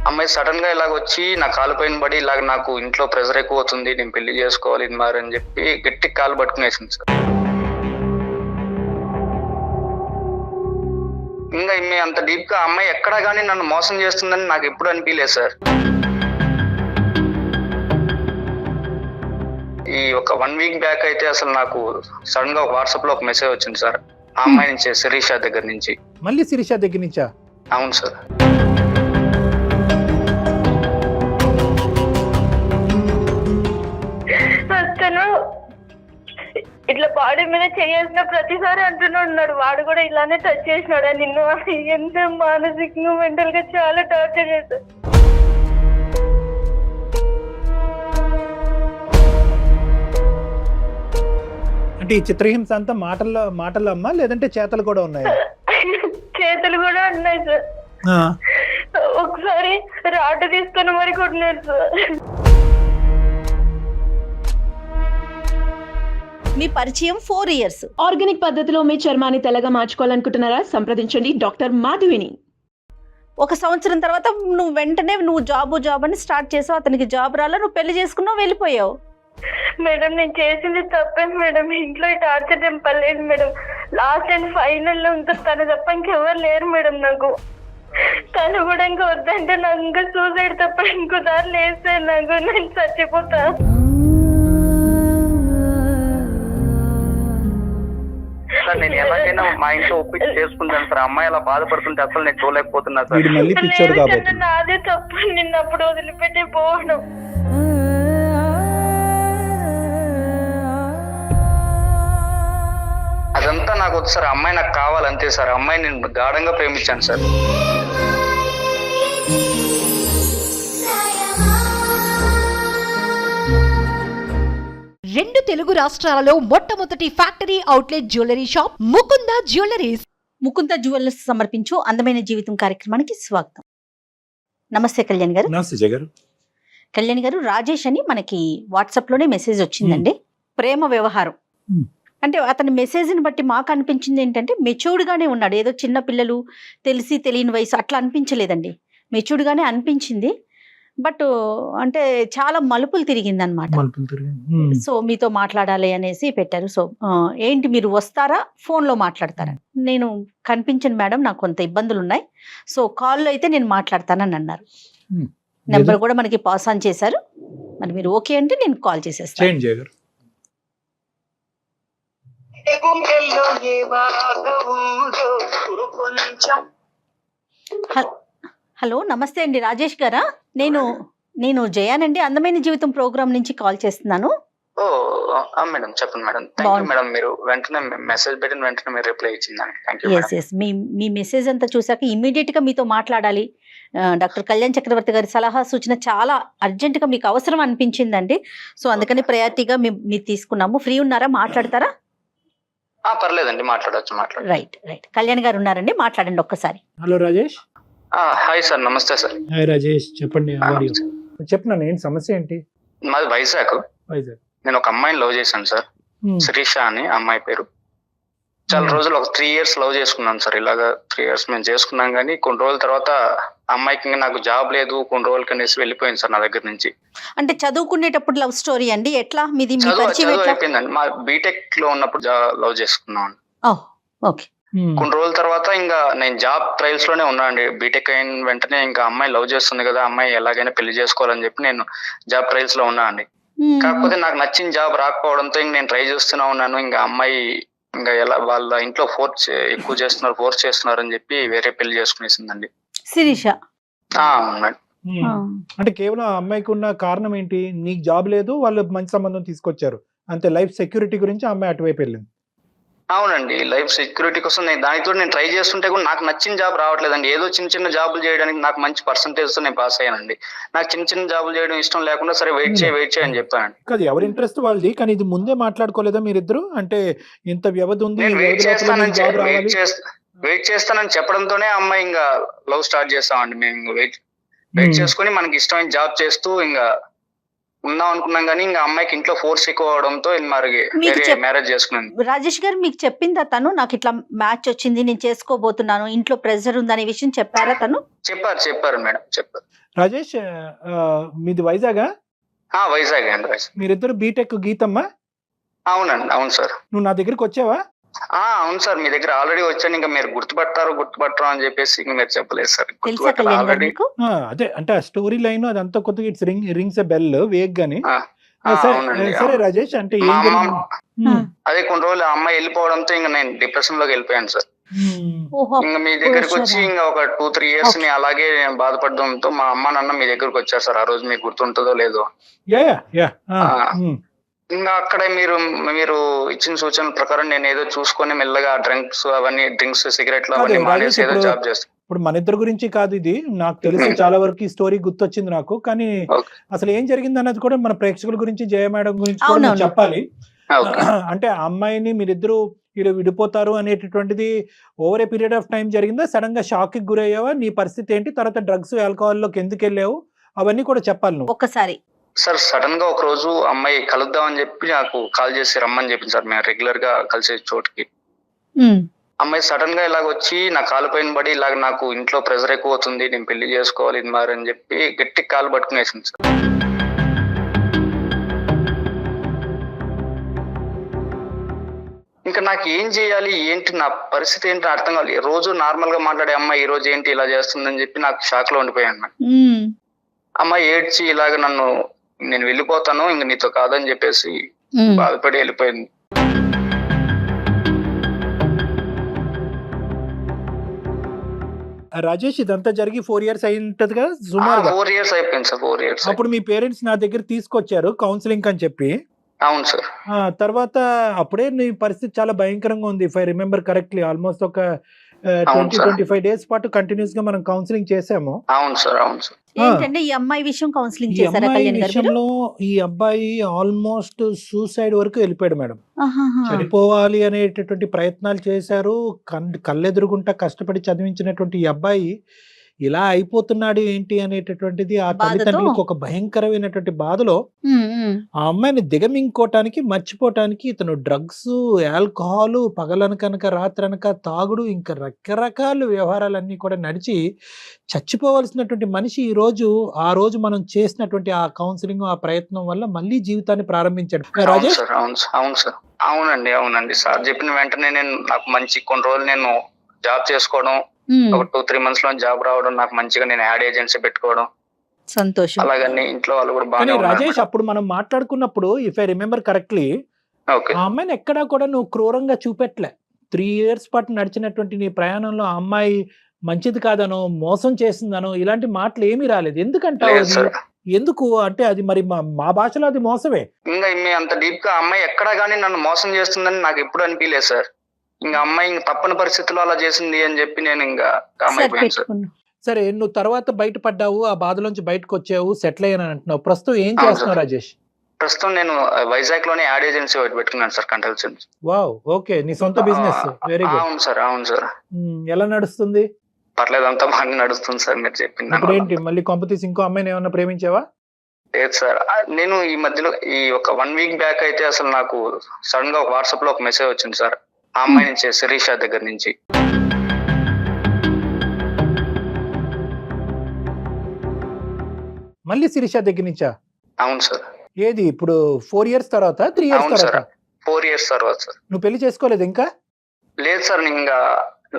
అమ్మాయి సడన్ గా ఇలాగ వచ్చి నా కాలు పైన పడి ఇలాగ నాకు ఇంట్లో ప్రెషర్ ఎక్కువ అవుతుంది, నేను పెళ్లి చేసుకోవాలి ఇది మరి అని చెప్పి గట్టి కాలు పట్టుకునేసింది సార్. ఇంకా ఈమె అంత డీప్ గా అమ్మాయి ఎక్కడా కానీ నన్ను మోసం చేస్తుందని నాకు ఎప్పుడు అనిపించలేదు సార్. ఈ ఒక 1 వీక్ బ్యాక్ అయితే అసలు నాకు సడన్ గా వాట్సాప్ లో ఒక మెసేజ్ వచ్చింది సార్, ఆ అమ్మాయి నుంచి, శిరీష దగ్గర నుంచి. మళ్ళీ శిరీష దగ్గర నుంచా? అవును సార్. అతను ఇట్లా బాడీ మీద చేయాల్సిన ప్రతిసారి అంటూనే ఉన్నాడు, వాడు కూడా ఇలానే టచ్ చేసినాడు నిన్ను. ఎంత మానసికంగా మెంటల్ గా చాలా టార్చర్ చేశాడు. అంటే ఈ చిత్రహింస అంతా మాటల్లో అమ్మా, లేదంటే చేతలు కూడా ఉన్నాయా? చేతులు కూడా ఉన్నాయి సార్. ఒకసారి రాటు తీసుకుని మరి కొట్టినాడు సార్. మీ పరిచయం 4 years. ఆర్గానిక్ పద్ధతిలో మీ చర్మాన్ని తెల్లగా మార్చుకోవాలనుకుంటున్నారా? సంప్రదించండి డాక్టర్ మాధవిని. 1 సంవత్సరం తర్వాత నువ్వు వెంటనే జాబ్ అని స్టార్ట్ చేసావు, అతనికి జాబ్ రాలా, నువ్వు పెళ్లి చేసుకున్నావు, వెళ్ళిపోయావు. మేడం నేను చేసింది తప్పే మేడం, ఇంట్లో టార్చర్ చెప్పలేదు మేడం. లాస్ట్ అండ్ ఫైనల్ లో ఇంకా తను తప్ప ఇంకెవరు లేరు మేడం నాకు. తను కూడా ఇంకా వద్దంటే నాకు ఇంకా సూసైడ్ తప్ప ఇంకో దారి లేస్తే నాకు నేను చచ్చిపోతా. సార్ నేను ఎలాగైనా మా ఇంట్లో ఒప్పించి చేసుకుంటాను సార్. అమ్మాయి అలా బాధపడుతుంటే అసలు నేను చూడలేకపోతున్నా సార్. నాదే తప్పు, నిన్నప్పుడు వదిలిపెట్టి పోవడం. అదంతా నాకు వద్దు సార్, అమ్మాయి నాకు కావాలంతే సార్. అమ్మాయి నేను గాఢంగా ప్రేమించాను సార్. రెండు తెలుగు రాష్ట్రాలలో మొట్టమొదటి factory outlet jewellery shop Mukunda jewelleries. Mukunda jewellers సమర్పించు అందమైన జీవితం కార్యక్రమానికి స్వాగతం. నమస్తే కళ్యాణ్ గారు. నమస్తే జయ గారు. కళ్యాణ్ గారు, రాజేష్ అని మనకి వాట్సాప్ లోనే మెసేజ్ వచ్చిందండి. ప్రేమ వ్యవహారం అంటే అతని మెసేజ్ని బట్టి మాకు అనిపించింది ఏంటంటే మెచ్యూర్డ్ గానే ఉన్నాడు. ఏదో చిన్న పిల్లలు తెలిసి తెలియని వయసు అట్లా అనిపించలేదండి, మెచ్యూర్డ్ గానే అనిపించింది. బట్ అంటే చాలా మలుపులు తిరిగింది అనమాట. సో మీతో మాట్లాడాలి అనేసి పెట్టారు. సో ఏంటి మీరు వస్తారా, ఫోన్లో మాట్లాడతారా? నేను కనిపించను మేడం, నాకు కొంత ఇబ్బందులు ఉన్నాయి, సో కాల్లో అయితే నేను మాట్లాడతానని అన్నారు. నెంబర్ కూడా మనకి పాస్ ఆన్ చేశారు. మరి మీరు ఓకే అంటే నేను కాల్ చేసేస్తాను. హలో, నమస్తే అండి, రాజేష్ గారా? నేను జయానండి, అందమైన జీవితం ప్రోగ్రామ్ నుంచి కాల్ చేస్తున్నాను. ఓ మేడం చెప్పండి మేడం. థాంక్యూ మేడం, మీరు వెంటనే మెసేజ్ పెట్టిన వెంటనే మీరు రిప్లై ఇచ్చిందండి. Thank you madam. ఎస్ మీ మెసేజ్ అంతా చూసాక ఇమ్మీడియట్ గా మీతో మాట్లాడాలి. డాక్టర్ కళ్యాణ్ చక్రవర్తి గారి సలహా సూచన చాలా అర్జెంట్ గా మీకు అవసరం అనిపించిందండి. సో అందుకని ప్రయారిటీగా మీరు తీసుకున్నాము. ఫ్రీ ఉన్నారా, మాట్లాడతారా? పర్లేదండి, మాట్లాడచ్చు. రైట్. కళ్యాణ్ గారు ఉన్నారండి, మాట్లాడండి ఒక్కసారి. హలో రాజేష్. హాయ్ సార్, నమస్తే సార్. హాయ్ రాజేష్, చెప్పండి. చెప్పిన ఏంటి సమస్య ఏంటి? మాది వైజాగ్. నేను ఒక అమ్మాయిని లవ్ చేశాను సార్, శిరీష అని అమ్మాయి పేరు. చాలా రోజులు ఒక 3 years లవ్ చేసుకున్నాను సార్. ఇలాగా 3 years మేము చేసుకున్నాం, కానీ కొన్ని రోజుల తర్వాత అమ్మాయికి ఇంకా నాకు జాబ్ లేదు, కొన్ని రోజులు కనేసి వెళ్ళిపోయింది సార్ నా దగ్గర నుంచి. అంటే చదువుకునేటప్పుడు లవ్ స్టోరీ అండి, ఎట్లా మీది? అయిపోయిందండి, మా బీటెక్ లో ఉన్నప్పుడు లవ్ చేసుకున్నాం. ఓకే. కొన్ని రోజుల తర్వాత ఇంకా నేను జాబ్ ట్రయల్స్ లోనే ఉన్నా అండి. బీటెక్ అయిన వెంటనే ఇంకా అమ్మాయి లవ్ చేస్తుంది కదా, అమ్మాయి ఎలాగైనా పెళ్లి చేసుకోవాలని చెప్పి నేను జాబ్ ట్రయల్స్ లో ఉన్నా అండి. కాకపోతే నాకు నచ్చిన జాబ్ రాకపోవడంతో ఇంక నేను ట్రై చేస్తూనే ఉన్నాను. ఇంకా అమ్మాయి ఇంకా ఎలా వాళ్ళ ఇంట్లో ఫోర్స్ చేస్తున్నారు అని చెప్పి వేరే పెళ్లి చేసుకునేసిందండి శిరీష. అవునండి. అంటే కేవలం అమ్మాయికి ఉన్న కారణం ఏంటి? నీకు జాబ్ లేదు, వాళ్ళు మంచి సంబంధం తీసుకొచ్చారు అంతే. లైఫ్ సెక్యూరిటీ గురించి అమ్మాయి అటువైపు వెళ్ళింది. అవునండి, లైఫ్ సెక్యూరిటీ కోసం దానితో నేను ట్రై చేస్తుంటే కూడా నాకు నచ్చిన జాబ్ రావట్లేదండి. ఏదో చిన్న జాబులు చేయడానికి నాకు మంచి పర్సంటేజ్ తో నేను పాస్ అయ్యానండి. నాకు చిన్న జాబులు చేయడం ఇష్టం లేకుండా సరే వెయిట్ చేయి అని చెప్పానండి. కాదు, ఎవరి ఇంట్రెస్ట్ వాళ్ళది, కానీ ఇది ముందే మాట్లాడుకోలేదా మీరిద్దరు? అంటే ఇంత వ్యవధి ఉంది, వెయిట్ చేస్తానని చెప్పడంతోనే అమ్మాయి ఇంకా లవ్ స్టార్ట్ చేస్తామండి. మేము వెయిట్ చేసుకుని మనకి ఇష్టమైన జాబ్ చేస్తూ ఇంకా ఉందాం అనుకున్నాం, కానీ ఇంకా అమ్మాయికి ఇంట్లో ఫోర్స్ ఎక్కువ అవడంతో మ్యారేజ్ చేసుకున్నాను. రాజేష్ గారు మీకు చెప్పిందా తను, నాకు ఇట్లా మ్యాచ్ వచ్చింది నేను చేసుకోబోతున్నాను, ఇంట్లో ప్రెషర్ ఉందనే విషయం చెప్పారా తను? చెప్పారు మేడం, చెప్పారు. రాజేష్ మీది వైజాగా? వైజాగ్ అండి, వైజాగ్. మీరిద్దరు బీటెక్ గీతమ్మా? అవునండి, అవును సార్. నువ్వు నా దగ్గరికి వచ్చావా? అవును సార్, మీ దగ్గర ఆల్రెడీ వచ్చాను. ఇంకా మీరు గుర్తుపట్టరు అని చెప్పేసి ఇంకా మీరు చెప్పలేదు సార్. తెలుసా కళ్యాణ్ గారు ఆల్రెడీ. మీకు? అదే అంటే ఆ స్టోరీ లైన్ అదంతా కొద్దిగా it's rings a bell vague గాని. అవునండి, సరే అవును. రాజేష్, అంటే మా ఏం అమ్మ అదే కొన్ని రోజులు ఆ అమ్మాయి వెళ్ళిపోవడంతో ఇంకా నేను డిప్రెషన్ లోకి వెళ్ళిపోయాను సార్. ఓహో, ఇంకా మీ దగ్గరకు వచ్చి వచ్చారా? ఇంకా ఒక 2-3 years ని అలాగే బాధపడడంతో మా అమ్మ నాన్న మీ దగ్గరకు వచ్చారు సార్. ఆ రోజు మీకు గుర్తుంటుందో లేదో. యా. ఇంకా అక్కడే మీరు ఇచ్చిన సూచనల ప్రకారం నేను ఏదో చూసుకొని మెల్లగా డ్రింక్స్ సిగరెట్లు అవన్నీ కాదు, మానేసి ఏదో రాజేష్, జాబ్ చేస్తాను. ఇప్పుడు మన ఇద్దరు గురించి కాదు ఇది, నాకు తెలుసు చాలా వరకు ఈ స్టోరీ గుర్తొచ్చింది నాకు. కానీ ఓకే. అసలు ఏం జరిగింది అన్నది కూడా మన ప్రేక్షకుల గురించి, జయ మేడం గురించి కూడా అవునవును. మీరు చెప్పాలి. ఓకే. అంటే ఆ అమ్మాయిని మీరిద్దరు ఇలా విడిపోతారు అనేటటువంటిది over a period of time జరిగిందా? సడన్ గా షాక్ కి గురయ్యావా? నీ పరిస్థితి ఏంటి? తర్వాత డ్రగ్స్ ఆల్కహాల్ లోకి ఎందుకు వెళ్ళావు? అవన్నీ కూడా చెప్పాలి నువ్వు. ఒక్కసారి సార్, సడన్ గా ఒక రోజు అమ్మాయి కలుద్దాం అని చెప్పి నాకు కాల్ చేసి రమ్మని చెప్పింది సార్. మేము రెగ్యులర్ గా కలిసే చోటుకి. అమ్మాయి సడన్ గా ఇలాగ వచ్చి నా కాలు పైన పడి ఇలాగ నాకు ఇంట్లో ప్రెజర్ ఎక్కువ అవుతుంది, నేను పెళ్లి చేసుకోవాలి ఇది మరి అని చెప్పి గట్టి కాలు పట్టుకునేసింది సార్. ఇంకా నాకు ఏం చేయాలి, ఏంటి నా పరిస్థితి ఏంటి అర్థం కావాలి. రోజు నార్మల్ గా మాట్లాడే అమ్మాయి ఈ రోజు ఏంటి ఇలా చేస్తుందని చెప్పి నాకు షాక్ లో ఉండిపోయాను. అమ్మాయి ఏడ్చి ఇలాగ నేను వెళ్ళిపోతాను ఇంక నీతో కాదని చెప్పేసి బాధపడి వెళ్ళిపోయింది. రాజేష్, ఇదంతా జరిగి 4 years అయి ఉంటది కదా సుమారుగా? 4 years అయిపోయింది సార్, 4 years. అప్పుడు మీ పేరెంట్స్ నా దగ్గర తీసుకొచ్చారు కౌన్సిలింగ్ అని చెప్పి. అవును సార్. తర్వాత అప్పుడే నీ పరిస్థితి చాలా భయంకరంగా ఉంది. If I remember correctly almost ఒక అవును సార్. 20-25 days పాటు కంటిన్యూస్ గా మనం కౌన్సిలింగ్ చేసాము. అవును సార్, అవును సార్. ఏంటంటే ఈ అమ్మాయి విషయం కౌన్సిలింగ్ ఈ చేశారా అమ్మాయి కళ్యాణ్ గారు మీరు? విషయంలో ఈ అబ్బాయి ఆల్మోస్ట్ సూసైడ్ వరకు వెళ్ళిపోయాడు మేడం. ఆహాహా. చనిపోవాలి అనేటటువంటి ప్రయత్నాలు చేశారు. కళ్ళెదురుగుంటా కష్టపడి చదివించినటువంటి ఈ అబ్బాయి ఇలా అయిపోతున్నాడు ఏంటి అనేటటువంటిది ఆ బాధతో? తల్లిదండ్రులకు ఒక భయంకరమైనటువంటి బాధలో ఆ అమ్మాయిని దిగమింగుకోవటానికి, మర్చిపోవటానికి ఇతను డ్రగ్స్, ఆల్కహాల్, పగలనకనక రాత్రనక తాగుడు, ఇంకా రకరకాల వ్యవహారాలన్నీ కూడా నడిచి చచ్చిపోవలసినటువంటి మనిషి ఆ రోజు మనం చేసినటువంటి ఆ కౌన్సిలింగ్, ఆ ప్రయత్నం వల్ల మళ్ళీ జీవితాన్ని ప్రారంభించాడు. అవును రాజేష్, సార్, అవును సార్. అవునండి సార్ చెప్పిన వెంటనే నాకు మంచి కొన్ని రోజులు నేను జాబ్ చేసుకోవడం, ఒక 2-3 months లో జాబ్ రావడం, నాకు మంచిగా నేను యాడ్ ఏజెన్సీ పెట్టుకోవడం, సంతోషం. అలాగని ఇంట్లో వాళ్ళు కూడా కానీ బాగా రాజేష్, అప్పుడు మనం మాట్లాడుకున్నప్పుడు if I remember correctly okay. ఆ అమ్మాయిని ఎక్కడా కూడా నువ్వు క్రూరంగా చూపెట్టలే. 3 years పాటు నడిచినటువంటి నీ ప్రయాణంలో ఆ అమ్మాయి మంచిది కాదనో, మోసం చేసిందనో ఇలాంటి మాటలు ఏమీ రాలేదు. ఎందుకంటావు? లేదు సార్. ఎందుకు అంటే అది మరి మా భాషలో అది మోసమే. ఇంకా అంత డీప్ గా అమ్మాయి ఎక్కడా గానీ నన్ను మోసం చేస్తుందని నాకు ఎప్పుడు అనిపించలేదు సార్. ఇంకా అమ్మాయి తప్పని పరిస్థితుల్లో అలా చేసింది అని చెప్పి నేను ఇంకా కామ్ అయిపోయాను సార్. సరే, నువ్వు తర్వాత బయటపడ్డావు, ఆ బాధలోంచి బయటకు వచ్చావు, సెటిల్ అయ్యాను అంటున్నావు. ప్రస్తుతం ఏం చేస్తున్నావు రాజేష్? ప్రస్తుతం నేను వైజాగ్ లోనే యాడ్ ఏజెన్సీ ఒకటి పెట్టుకున్నాను సార్, కన్సల్టెన్సీ. వావ్, ఓకే, నీ సొంత బిజినెస్. Very good. అవును సార్. ఎలా నడుస్తుంది? పర్లేదు, అంతా బాగా నడుస్తుంది సార్ మీరు చెప్పింది. ఇప్పుడు ఏంటి, మళ్ళీ కొంపతీసి ఇంకో అమ్మాయిని ఏమన్నా ప్రేమించావా? లేదు సార్, నేను ఈ మధ్యలో ఒక 1 week బ్యాక్ అయితే అసలు నాకు సడన్ గా వాట్సాప్ లో ఒక మెసేజ్ వచ్చింది సార్, ఆ అమ్మాయి నుంచి, శిరీష దగ్గర నుంచి. మళ్ళీ శిరీష దగ్గర నుంచా? అవును సార్. ఏది ఇప్పుడు 4 years తర్వాత, 3 years అవును సార్, తర్వాత? 4 years తర్వాత సార్. నువ్వు పెళ్లి చేసుకోలేదు ఇంకా? లేదు సార్, నేను ఇంకా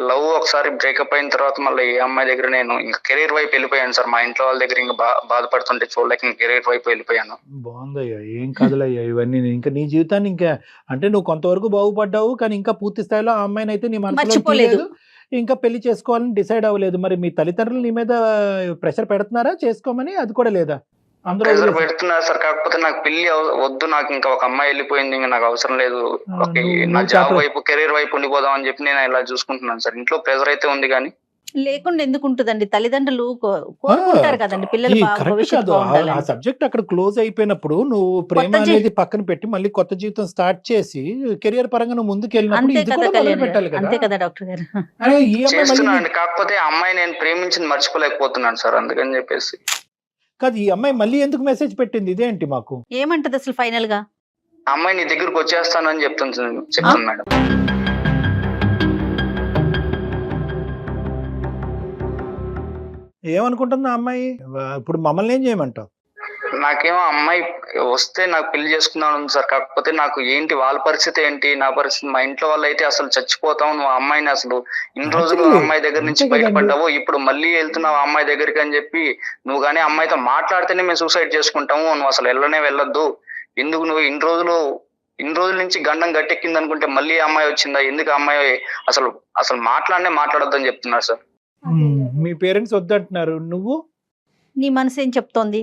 లవ్ ఒకసారి బ్రేకప్ అయిన తర్వాత మళ్ళీ ఏ అమ్మాయి దగ్గర నేను ఇంకా కెరీర్ వైపు వెళ్ళిపోయాను సార్. మా ఇంట్లో వాళ్ళ దగ్గర ఇంకా బాధపడుతుంటే చూడలేక ఇంకా కెరీర్ వైపు వెళ్ళిపోయాను. బాగుందయ్యా, ఏం కాదులయ్యా ఇవన్నీ. ఇంకా నీ జీవితాన్ని ఇంకా అంటే నువ్వు కొంతవరకు బాగుపడ్డావు, కానీ ఇంకా పూర్తి స్థాయిలో ఆ అమ్మాయిని అయితే నీ మనసులో మర్చిపోలేదు. ఇంకా పెళ్లి చేసుకోవాలని డిసైడ్ అవ్వలేదు. మరి మీ తల్లిదండ్రులు నీ మీద ప్రెషర్ పెడుతున్నారా చేసుకోమని? అది కూడా లేదా? అందరూ ప్రెజర్ పెడుతున్నారు సార్, కాకపోతే నాకు పెళ్లి వద్దు, నాకు ఇంకా ఒక అమ్మాయి వెళ్ళిపోయింది, ఇంకా నాకు అవసరం లేదు, నా జాబ్ వైపు కెరీర్ వైపు ఉండిపోదాం అని చెప్పి నేను ఇలా చూసుకుంటున్నాను సార్. ఇంట్లో ప్రెజర్ అయితే ఉంది కానీ లేకుండా ఎందుకు ఉంటుందండి? తల్లిదండ్రులు కోరుకుంటారు కదండి పిల్లలు భవిష్యత్తు ఆ బాగుండాలని. సబ్జెక్ట్ అక్కడ క్లోజ్ అయిపోయినప్పుడు నువ్వు ప్రేమ అనేది పక్కన పెట్టి మళ్ళీ కొత్త జీవితం స్టార్ట్ చేసి కెరియర్ పరంగా నువ్వు ముందుకు వెళ్ళినప్పుడు అంతే ఇది కదా కూడా మొదలు కళ్యాణ్ పెట్టాలి గారు, కదా. అంతే కదా డాక్టర్ గారు. అరే, ఈ అమ్మాయి మళ్ళీ చేస్తున్నాను, కాకపోతే ఆ అమ్మాయి నేను ప్రేమించింది మర్చిపోలేకపోతున్నాను సార్, అందుకని చెప్పేసి. కాదు, ఈ అమ్మాయి మళ్ళీ ఎందుకు మెసేజ్ పెట్టింది? ఇదేంటి మాకు ఏమంటది అసలు ఫైనల్ గా? అమ్మాయి నీ దగ్గరకు వచ్చేస్తాను అని చెప్తుంది మేడం. ఏమనుకుంటుంది ఆ అమ్మాయి? ఇప్పుడు మమ్మల్ని ఏం చేయమంటావు? నాకేమో అమ్మాయి వస్తే నాకు పెళ్లి చేసుకుందాం ఉంది సార్. కాకపోతే నాకు ఏంటి వాళ్ళ పరిస్థితి ఏంటి, నా పరిస్థితి, మా ఇంట్లో వాళ్ళు అయితే అసలు చచ్చిపోతాం, నువ్వు ఆ అమ్మాయిని అసలు ఇన్ని రోజులు Actually, అమ్మాయి దగ్గర నుంచి అంతే కదండి. బయటపడ్డావు, ఇప్పుడు మళ్ళీ వెళ్తున్నావు ఆ అమ్మాయి దగ్గరికి అని చెప్పి, నువ్వు కానీ అమ్మాయితో మాట్లాడితేనే మేము సూసైడ్ చేసుకుంటాము, నువ్వు అసలు వెళ్ళొద్దు, ఎందుకు నువ్వు ఇన్ని రోజుల నుంచి గండం గట్టెక్కింది అనుకుంటే మళ్ళీ ఆ అమ్మాయి వచ్చిందా, ఎందుకు ఆ అమ్మాయి అసలు మాట్లాడొద్దు అని చెప్తున్నారు సార్. మీ పేరెంట్స్ వద్దంటున్నారు, నువ్వు నీ మనసు ఏం చెప్తోంది?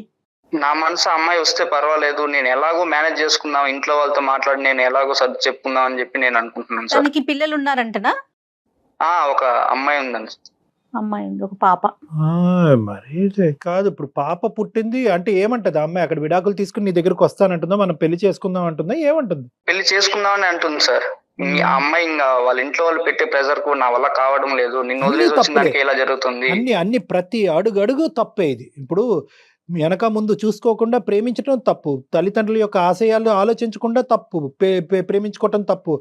నా మనసు అమ్మాయి వస్తే పర్వాలేదు, నేను ఎలాగో మేనేజ్ చేసుకుందాం, ఇంట్లో వాళ్ళతో మాట్లాడి నేను ఎలాగో సర్ది చెప్పుకుందాం అని చెప్పి నేను అనుకుంటున్నాను సార్. తనకి పిల్లలు ఉన్నారంటనా? ఒక అమ్మాయి ఉందండి. అమ్మాయి ఉంది, ఒక పాప. మరి కాదు, ఇప్పుడు పాప పుట్టింది అంటే ఏమంటది ఆ అమ్మాయి? అక్కడ విడాకులు తీసుకుని నీ దగ్గరకు వస్తానంటుందా, మనం పెళ్లి చేసుకుందాం అంటుందా, ఏమంటుంది? పెళ్లి చేసుకుందామని అంటుంది సార్. ఆ అమ్మాయి ఇంకా వాళ్ళ ఇంట్లో వాళ్ళు పెట్టే ప్రెజర్ కు నా వల్ల కావడం లేదు, నిన్ను వదిలేసి వచ్చిన దానికి ఇలా జరుగుతుంది. అన్ని ప్రతి అడుగు తప్పే ఇది. ఇప్పుడు వెనక ముందు చూసుకోకుండా ప్రేమించడం తప్పు, తల్లిదండ్రుల యొక్క ఆశయాలు ఆలోచించకుండా తప్పు, ప్రేమించుకోవటం తప్పు.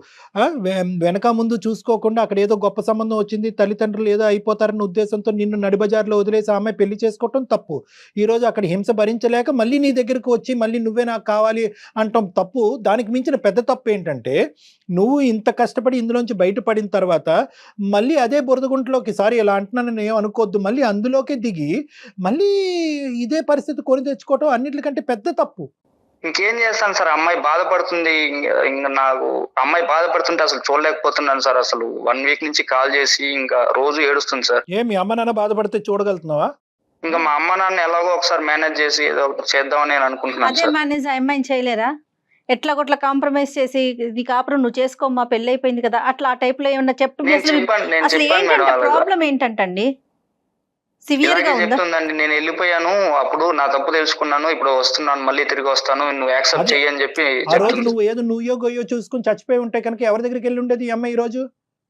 వెనక ముందు చూసుకోకుండా అక్కడ ఏదో గొప్ప సంబంధం వచ్చింది, తల్లిదండ్రులు ఏదో అయిపోతారన్న ఉద్దేశంతో నిన్ను నడిబజార్లో వదిలేసి ఆ అమ్మాయి పెళ్లి చేసుకోవటం తప్పు. ఈరోజు అక్కడ హింస భరించలేక మళ్ళీ నీ దగ్గరకు వచ్చి మళ్ళీ నువ్వే నాకు కావాలి అంటాం తప్పు. దానికి మించిన పెద్ద తప్పు ఏంటంటే, నువ్వు ఇంత కష్టపడి ఇందులోంచి బయటపడిన తర్వాత మళ్ళీ అదే బురదగుంటలోకి, సారీ ఇలా అంటున్నానని ఏం అనుకోవద్దు, మళ్ళీ అందులోకే దిగి మళ్ళీ ఇదే పరిస్థితి కొని తెచ్చుకోవటం అన్నిటికంటే పెద్ద తప్పు. ఇంకేం చేస్తాను సార్, అమ్మాయి బాధపడుతుంది, ఇంకా నాకు అమ్మాయి బాధపడుతుంటే అసలు చూడలేకపోతున్నాను సార్. అసలు 1 వీక్ నుంచి కాల్ చేసి ఇంకా రోజు ఏడుస్తుంది సార్. మీ అమ్మ నాన్న బాధపడితే చూడగలుగుతున్నావా? ఇంకా మా అమ్మ నాన్న ఎలాగో ఒకసారి మేనేజ్ చేసి ఏదో ఒకటి చేద్దామని నేను అనుకుంటున్నాను అదే సార్. మేనేజ్ ఆ అమ్మాయిని చేయలేరా? ఎట్లా కొట్లా కాంప్రమైజ్ చేసి నీ కాపురం నువ్వు చేసుకోమ్మా, పెళ్లి అయిపోయింది కదా, అట్లా ఆ టైప్ లో ఏమన్నా చెప్పి నేను అసలు చెప్పాను అసలు మేడం ఏంటంటే అలాగా. ప్రాబ్లం ఏంటంటండి? సివియర్ గా ఇలాగే ఉందా? చెప్తుందండి, నేను వెళ్ళిపోయాను, అప్పుడు నా తప్పు తెలుసుకున్నాను, ఇప్పుడు వస్తున్నాను, మళ్ళీ తిరిగి వస్తాను, నువ్వు యాక్సెప్ట్ అదే. చెయ్యి అని చెప్పి ఆ రోజు చెప్తుంది. నువ్వో గొయ్యో చూసుకుని చచ్చిపోయి ఉంటే కనుక ఎవరి దగ్గరికి వెళ్ళి ఉండేది ఈ అమ్మాయి? ఈ రోజు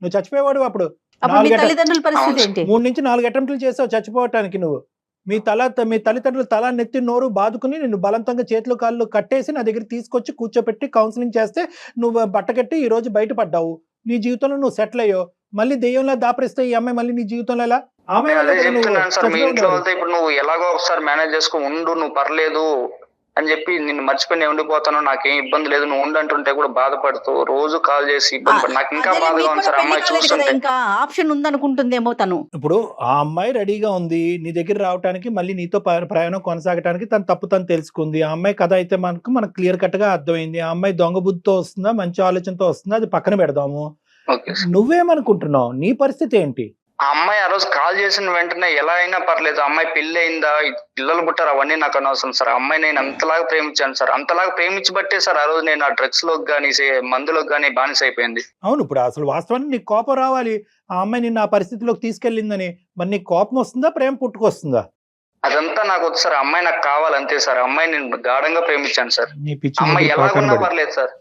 నువ్వు చచ్చిపోయేవాడు. అప్పుడు అప్పుడు మీ 4 తల్లిదండ్రుల పరిస్థితి ఏంటి? 3 నుంచి 4 అటెంప్ట్లు చేసావు చచ్చిపోవటానికి. నువ్వు మీ తల్లిదండ్రులు తల నెత్తి నోరు బాదుకుని నిన్ను బలవంతంగా చేతులు కాళ్ళు కట్టేసి నా దగ్గర తీసుకొచ్చి కూర్చోపెట్టి కౌన్సిలింగ్ చేస్తే నువ్వు బట్టకట్టి ఈ రోజు బయటపడ్డావు. నీ జీవితంలో నువ్వు సెటిల్ అయ్యో. మళ్ళీ దెయ్యంలా దాపరిస్తే ఈ అమ్మాయి మళ్ళీ నీ జీవితంలో ఎలా? నేను అదే చెప్తున్నాను సార్, మీ ఇంట్లో వాళ్ళతో ఇప్పుడు నువ్వు ఎలాగో ఒకసారి మేనేజ్ చేసుకుని ఉండు, నువ్వు పర్లేదు అని చెప్పి నిన్ను మర్చిపోయి నేను ఉండిపోతాను, నాకేం ఇబ్బంది లేదు, నువ్వు ఉండంటుంటే కూడా బాధపడుతూ రోజు కాల్ చేసి ఇబ్బంది పడి, నాకు ఇంకా అదేలే, బాధగా మీకు ఉంది సార్. కూడా అమ్మాయి పెళ్లి కాలేదు కదా, చూస్తుంటే ఇంకా ఆప్షన్ ఉందనుకుంటుందేమో తను. ఇప్పుడు ఆ అమ్మాయి రెడీగా ఉంది నీ దగ్గర రావడానికి, మళ్ళీ నీతో ప్రయాణం కొనసాగడానికి. తన తప్పు తను తెలుసుకుంది. ఆ అమ్మాయి కథ అయితే మనకు క్లియర్ కట్ గా అర్థమైంది. ఆ అమ్మాయి దొంగ బుద్ధితో వస్తుందా, మంచి ఆలోచనతో వస్తుందా, అది పక్కన పెడదాము. Okay sir. నువ్వేమనుకుంటున్నావు? నీ పరిస్థితి ఏంటి? ఆ అమ్మాయి ఆ రోజు కాల్ చేసిన వెంటనే ఎలా అయినా పర్లేదు, అమ్మాయి పెళ్లి అయిందా, పిల్లలు పుట్టారు, అవన్నీ నాకు అనవసరం సార్. అమ్మాయి నేను అంతలాగా ప్రేమించాను సార్, అంతలాగా ప్రేమించబట్టే సార్ ఆ రోజు నేను ఆ డ్రగ్స్ లోకి కానీ మందులకు కానీ బానిస అయిపోయింది. అవును, ఇప్పుడు అసలు వాస్తవానికి నీకు కోపం రావాలి. ఆ అమ్మాయి నిన్ను ఆ పరిస్థితిలోకి తీసుకెళ్ళిందని. మరి నీకు కోపం వస్తుందా, ప్రేమ పుట్టుకొస్తుందా? అదంతా నాకు వద్దు సార్, అమ్మాయి నాకు కావాలి అంతే సార్. అమ్మాయి నేను గాఢంగా ప్రేమించాను సార్. నీ పిచ్చి అమ్మాయి ముద్దు ఎలాగున్నా పక్కన పడి. పర్లేదు సార్,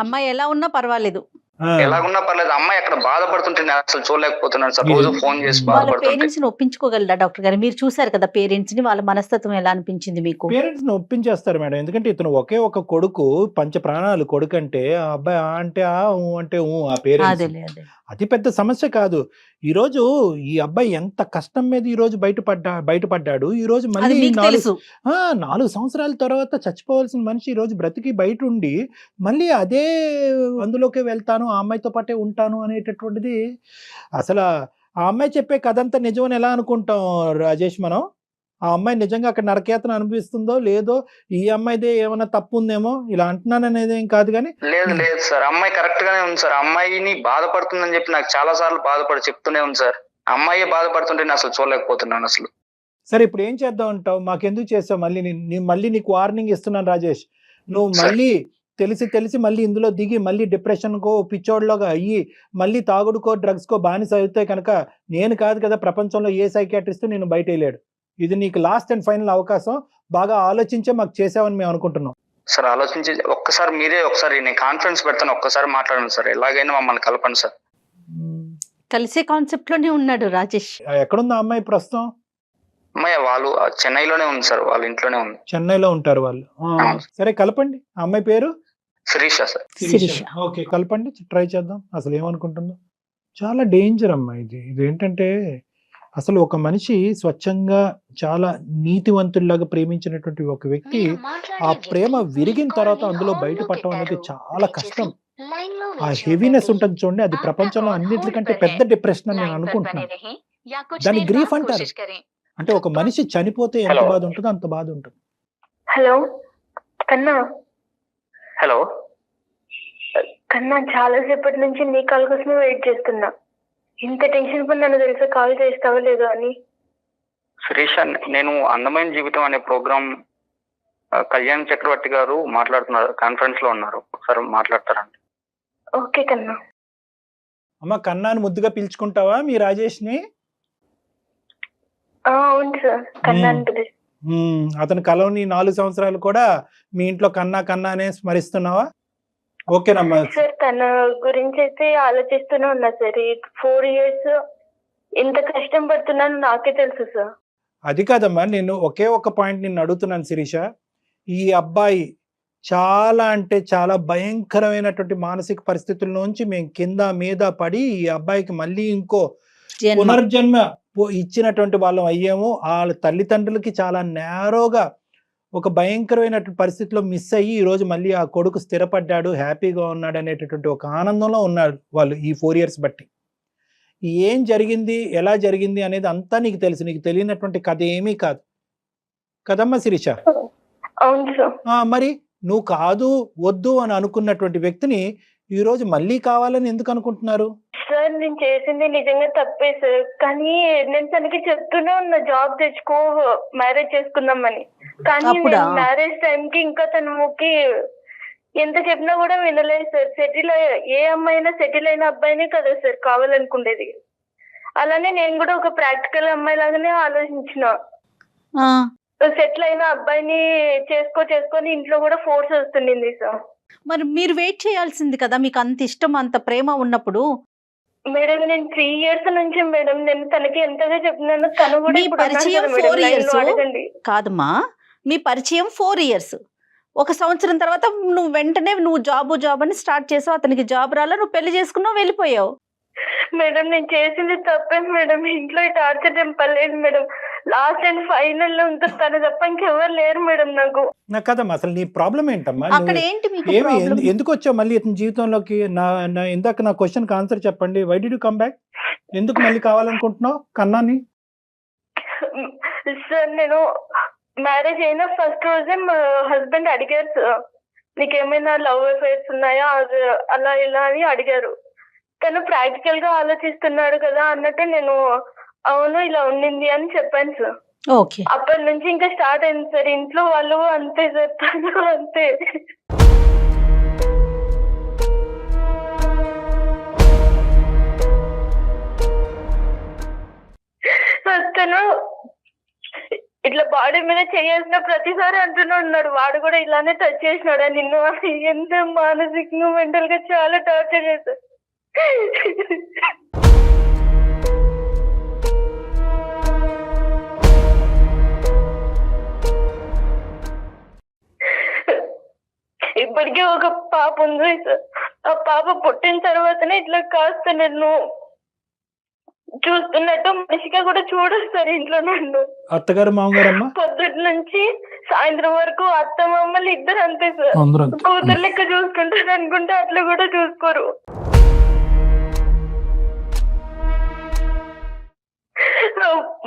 అమ్మాయి ఎలా ఉన్నా పర్వాలేదు. ఆ, ఎలాగున్నా పర్లేదు, అమ్మాయి అక్కడ బాధపడుతుంటే నేను అసలు చూడలేకపోతున్నాను సార్. రోజు ఫోన్ చేసి వాళ్ళ బాధపడుతుంటే పేరెంట్స్ ని ఒప్పించుకోగలరా డాక్టర్ గారు? మీరు చూసారు కదా పేరెంట్స్ ని, వాళ్ళ మనస్తత్వం ఎలా అనిపించింది మీకు? పేరెంట్స్ ని ఒప్పించేస్తారు మేడం. ఎందుకంటే ఇతను ఒకే ఒక కొడుకు, పంచ ప్రాణాలు కొడుకు అంటే, ఆ అబ్బాయి ఆ అంటే ఆ, ఊ అంటే ఊ, ఆ పేరెంట్స్. అదేలే అదే. అది పెద్ద సమస్య కాదు. ఈ రోజు ఈ అబ్బాయి ఎంత కష్టం మీద ఈ రోజు బయటపడ్డాడు. ఈ రోజు అది మళ్ళీ మీకు 4 తెలుసు. 4 సంవత్సరాల తర్వాత చచ్చిపోవాల్సిన మనిషి ఈ రోజు బ్రతికి బయట ఉండి మళ్ళీ అదే అందులోకే వెళ్తాను, ఆ అమ్మాయితో పాటే ఉంటాను అనేటటువంటిది అసలు ఆ అమ్మాయి చెప్పే కథ అంతా నిజమని ఎలా అనుకుంటాం రాజేష్ మనం? ఆ అమ్మాయి నిజంగా అక్కడ నరకయాతన అనిపిస్తుందో లేదో, ఈ అమ్మాయిదే ఏమైనా తప్పు ఉందేమో ఇలా అంటున్నాను అనేది ఏం కాదు. కానీ లేదు సార్, అమ్మాయి కరెక్ట్ గానే ఉంది సార్. అమ్మాయిని బాధపడుతుందని చెప్పి నాకు చాలా సార్లు చెప్తూనే ఉంది సార్. అమ్మాయి బాధపడుతుంటే నేను అసలు చూడలేకపోతున్నాను అసలు. సరే, ఇప్పుడు ఏం చేద్దాం అంటావు? మాకెందుకు చేస్తావు? మళ్ళీ నీకు వార్నింగ్ ఇస్తున్నాను రాజేష్. నువ్వు మళ్ళీ తెలిసి మళ్ళీ ఇందులో దిగి మళ్ళీ డిప్రెషన్కో పిచ్చోడ్లోగా అయ్యి మళ్ళీ తాగుడుకో డ్రగ్స్కో బానిస అయితే కనుక నేను కాదు కదా, ప్రపంచంలో ఏ సైకియాట్రిస్ట్ నేను బయట వేయలేడు. ఇది నీకు లాస్ట్ అండ్ ఫైనల్ అవకాశం. బాగా ఆలోచించే మాకు చేసావని మేము అనుకుంటున్నాం. సార్ ఆలోచించి ఒక్కసారి నేను కాన్ఫరెన్స్ పెడతాను, ఒక్కసారి మాట్లాడండి సార్, ఎలాగైనా మమ్మల్ని కలపండి సార్. కలిసే కాన్సెప్ట్ లోనే ఉన్నాడు రాజేష్. ఎక్కడుంది ఆ అమ్మాయి ప్రస్తుతం? అమ్మాయి వాళ్ళు చెన్నైలోనే ఉంది సార్, వాళ్ళ ఇంట్లోనే ఉంది. చెన్నైలో ఉంటారు వాళ్ళు. సరే కలపండి. ఆ అమ్మాయి పేరు శిరీష సార్. శిరీష. ఓకే, కలపండి, ట్రై చేద్దాం. అసలు ఏమనుకుంటుందో. చాలా డేంజర్ అమ్మా ఇది. ఇదేంటంటే అసలు ఒక మనిషి స్వచ్ఛంగా చాలా నీతివంతుల్లాగా ప్రేమించినటువంటి ఒక వ్యక్తి ఆ ప్రేమ విరిగిన తర్వాత అందులో బయటపడటం అనేది చాలా కష్టం. ఆ హెవీనెస్ ఉంటుంది చూడండి, అది ప్రపంచంలో అన్నిటికంటే పెద్ద డిప్రెషన్ అని నేను అనుకుంటున్నాను. దాన్ని గ్రీఫ్ అంటారు. అంటే ఒక మనిషి చనిపోతే ఎంత బాధ ఉంటుందో అంత బాధ ఉంటుంది. హలో కన్నా, హలో కన్నా చాలా సేపటి నుంచి నీ కాల్ కోసమే వెయిట్ చేస్తున్నా. ఇంత టెన్షన్ పడినాను తెలుసా, కాల్ చేస్తావో లేదో అని. శిరీష, నేను అందమైన జీవితం అనే ప్రోగ్రామ్ కళ్యాణ్ చక్రవర్తి గారు మాట్లాడుతున్నారు, కాన్ఫరెన్స్ లో ఉన్నారు, ఒకసారి మాట్లాడతారండి. ఓకే కన్నా. అమ్మ కన్నాని ముద్దుగా పిలుచుకుంటావా మీ రాజేష్ని? అవును సార్, కన్నా అని పిలుస్తా. అతని కలవని 4 సంవత్సరాలు కూడా మీ ఇంట్లో కన్నా కన్నా అనే స్మరిస్తున్నావా? ఓకేనమ్మా. సార్ తన గురించి అయితే ఆలోచిస్తూనే ఉన్నా సార్. 4 years ఎంత కష్టం పడుతున్నాను నాకే తెలుసు సార్. అది కాదమ్మా, నేను ఒకే ఒక పాయింట్ నిన్ను అడుగుతున్నాను శిరీష. ఈ అబ్బాయి చాలా అంటే చాలా భయంకరమైనటువంటి మానసిక పరిస్థితుల్లోంచి మేము కింద మీద పడి ఈ అబ్బాయికి మళ్ళీ ఇంకో పునర్జన్మ ఇచ్చినటువంటి వాళ్ళం అయ్యాము. వాళ్ళ తల్లిదండ్రులకి చాలా నేరోగా ఒక భయంకరమైనటువంటి పరిస్థితిలో మిస్ అయ్యి ఈరోజు మళ్ళీ ఆ కొడుకు స్థిరపడ్డాడు, హ్యాపీగా ఉన్నాడు అనేటటువంటి ఒక ఆనందంలో ఉన్నారు వాళ్ళు ఈ 4 years బట్టి. ఏం జరిగింది, ఎలా జరిగింది అనేది అంతా నీకు తెలుసు. నీకు తెలియనటువంటి కథ ఏమీ కాదు కదమ్మా శిరీష? అవును సార్. మరి నువ్వు కాదు వద్దు అని అనుకున్నటువంటి వ్యక్తిని ఈ రోజు మళ్ళీ కావాలని ఎందుకు అనుకుంటున్నారు? సార్ నేను చేసింది నిజంగా తప్పే సార్, కానీ నేను తనకి చెప్తూనే ఉన్నా జాబ్ తెచ్చుకో మ్యారేజ్ చేసుకుందామని. కానీ మ్యారేజ్ టైంకి ఇంకా తనకి ఎంత చెప్పినా కూడా వినలేదు సార్. ఏ అమ్మాయినా సెటిల్ అయిన అబ్బాయినే కదా సార్ కావాలనుకునేది. అలానే నేను కూడా ఒక ప్రాక్టికల్ అమ్మాయి లాగానే ఆలోచించిన. సెటిల్ అయిన అబ్బాయిని చేసుకొని ఇంట్లో కూడా ఫోర్స్ వస్తుండింది సార్. మరి మీరు వెయిట్ చేయాల్సింది కదా, మీకు అంత ఇష్టం అంత ప్రేమ ఉన్నప్పుడు. మేడం నేను 3 years నుంచి మేడం నేను తనకి ఎంతగా చెప్తున్నాను. తను కూడా మీ పరిచయం 4 years కాదమ్మా, మీ పరిచయం 4 years. 1 సంవత్సరం తర్వాత నువ్వు వెంటనే జాబ్ అని స్టార్ట్ చేసావు, అతనికి జాబ్ రాలా, నువ్వు పెళ్లి చేసుకున్నావు, వెళ్ళిపోయావు. మేడం నేను చేసింది తప్పే మేడం. ఇంట్లో టార్చర్ చెప్పలేదు మేడం. లాస్ట్ అండ్ ఫైనల్ లో ఉంటుంది తను తప్ప ఇంకెవరు లేరు మేడం నాకు. కదమ్మా, అసలు నీ ప్రాబ్లం ఏంటమ్మా? అక్కడ ఏంటి మీకు ఏమి problem? ఎందుకు వచ్చావు మళ్ళీ ఇతని జీవితంలోకి? ఇందాక నా క్వశ్చన్ ఆన్సర్ చెప్పండి. Why did you come back? ఎందుకు మళ్ళీ కావాలనుకుంటున్నావు కన్నాని? సార్ నేను మ్యారేజ్ అయిన ఫస్ట్ రోజే మా హస్బెండ్ అడిగారు సార్, నీకేమైనా లవ్ అఫైర్స్ ఉన్నాయా అలా ఇలా అని అడిగారు. తను ప్రాక్టికల్ గా ఆలోచిస్తున్నాడు కదా అన్నట్టు నేను అవును ఇలా ఉండింది అని చెప్పాను సార్. ఓకే, అప్పటి నుంచి ఇంకా స్టార్ట్ అయింది సార్. ఇంట్లో వాళ్ళు అంతే సార్, తను అంతే. తను ఇట్లా బాడీ మీద చేయాల్సిన ప్రతిసారి అంటూనే ఉన్నాడు, వాడు కూడా ఇలానే టచ్ చేసినాడా నిన్ను అని. ఎంత మానసికంగా మెంటల్ గా చాలా టార్చర్ చేశారు. ఇప్పటికే ఒక పాప ఉంది సార్. ఆ పాప పుట్టిన తర్వాతనే ఇట్లా కాస్త నేను చూస్తున్నట్టు మనిషిగా కూడా చూడదు సార్ ఇంట్లో నన్ను. అత్తగారు మామగారమ్మా పొద్దుటి నుంచి సాయంత్రం వరకు అత్త మామలు ఇద్దరు అంతే సార్. కూతురు లెక్క చూసుకుంటారు అనుకుంటే అట్లా కూడా చూసుకోరు.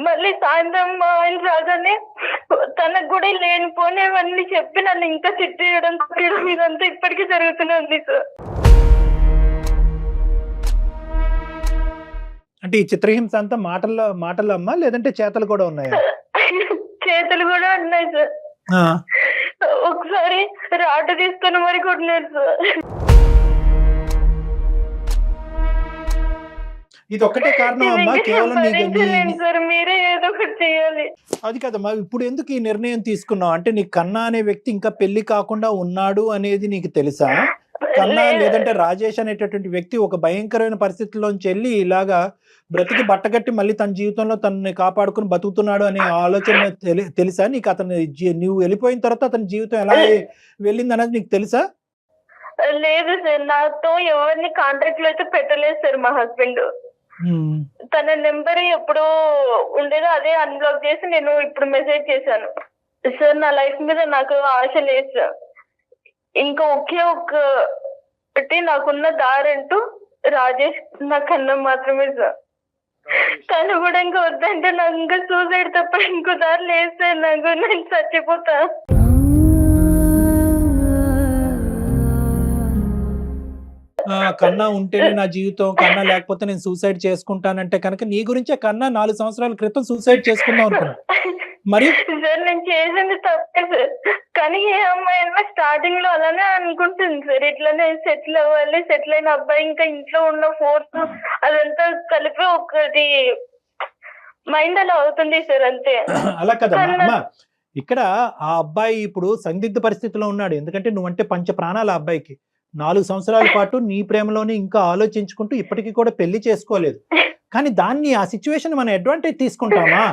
మళ్ళీ సాయంత్రం మా ఆయన రాగానే తనకు కూడా లేనిపోనేవన్నీ చెప్పి నన్ను ఇంకా తిట్టేయడం కొట్టడం ఇదంతా ఇప్పటికీ జరుగుతుంది సార్. అంటే ఈ చిత్రహింస అంతా మాటల్లో అమ్మా, లేదంటే చేతలు కూడా ఉన్నాయా? చేతులు కూడా ఉన్నాయి సార్. ఒకసారి రాటు తీసుకుని మరి కొట్టినారు సార్. ఇది ఒక్కటే కారణం అమ్మా? కేవలం సార్ మీరే ఏదో ఒకటి చేయాలి. అది కదమ్మా, ఇప్పుడు ఎందుకు ఈ నిర్ణయం తీసుకున్నావు? అంటే నీ కన్నా అనే వ్యక్తి ఇంకా పెళ్లి కాకుండా ఉన్నాడు అనేది నీకు తెలుసా? కన్నా లేదంటే రాజేష్ అనేటటువంటి వ్యక్తి ఒక భయంకరమైన పరిస్థితుల్లోంచి వెళ్ళి ఇలాగా బ్రతికి బట్టగట్టి మళ్ళీ తన జీవితంలో తనని కాపాడుకుని బతుకుతున్నాడు అనే ఆలోచన తెలుసా నీకు? నువ్వు వెళ్ళిపోయిన తర్వాత అతని జీవితం ఎలా వెళ్ళింది అనేది నీకు తెలుసా? లేదు సార్, నాతో ఎవరిని కాంట్రాక్ట్ లో అయితే పెట్టలేదు సార్ మా హస్బెండ్. ఉమ్. తన నెంబర్ ఎప్పుడు ఉండేదో అదే అన్బ్లాక్ చేసి నేను ఇప్పుడు మెసేజ్ చేశాను. సార్ నా లైఫ్ మీద నాకు ఆశ లేదు సార్. ఇంకా ఒకే ఒకటి నాకున్న దారంటూ రాజేష్ నా కన్నా మాత్రమే సార్. తను కూడా ఇంకా వద్దంటే నాకు ఇంకా సూసైడ్ తప్ప ఇంకో దారి లేదు సార్. నాకు నేను చచ్చిపోతా. కన్నా ఉంటేనే నా జీవితం, కన్నా లేకపోతే నేను సూసైడ్ చేసుకుంటానంటే కనుక నీ గురించే కన్నా 4 సంవత్సరాల క్రితం సూసైడ్ చేసుకుందాం అనుకున్నా. మరి సార్ నేను చేసింది తప్పే సార్. కానీ ఏ అమ్మాయి అయినా స్టార్టింగ్ లో అలానే అనుకుంటుంది సార్. ఇట్లానే సెటిల్ అవ్వాలి, సెటిల్ అయిన అబ్బాయి ఇంకా ఇంట్లో ఉన్న ఫోర్స్ అదంతా కలిపి ఒకటి మైండ్ అలా అవుతుంది సార్ అంతే. అలా కదా అమ్మా, ఇక్కడ ఆ అబ్బాయి ఇప్పుడు సందిగ్ధ పరిస్థితిలో ఉన్నాడు. ఎందుకంటే నువ్వంటే పంచ ప్రాణాలు ఆ అబ్బాయికి. 4 సంవత్సరాల పాటు నీ ప్రేమలోనే ఇంకా ఆలోచించుకుంటూ ఇప్పటికీ కూడా పెళ్లి చేసుకోలేదు. కానీ దాన్ని ఆ సిచ్యువేషన్ మనం అడ్వాంటేజ్ తీసుకుంటామా?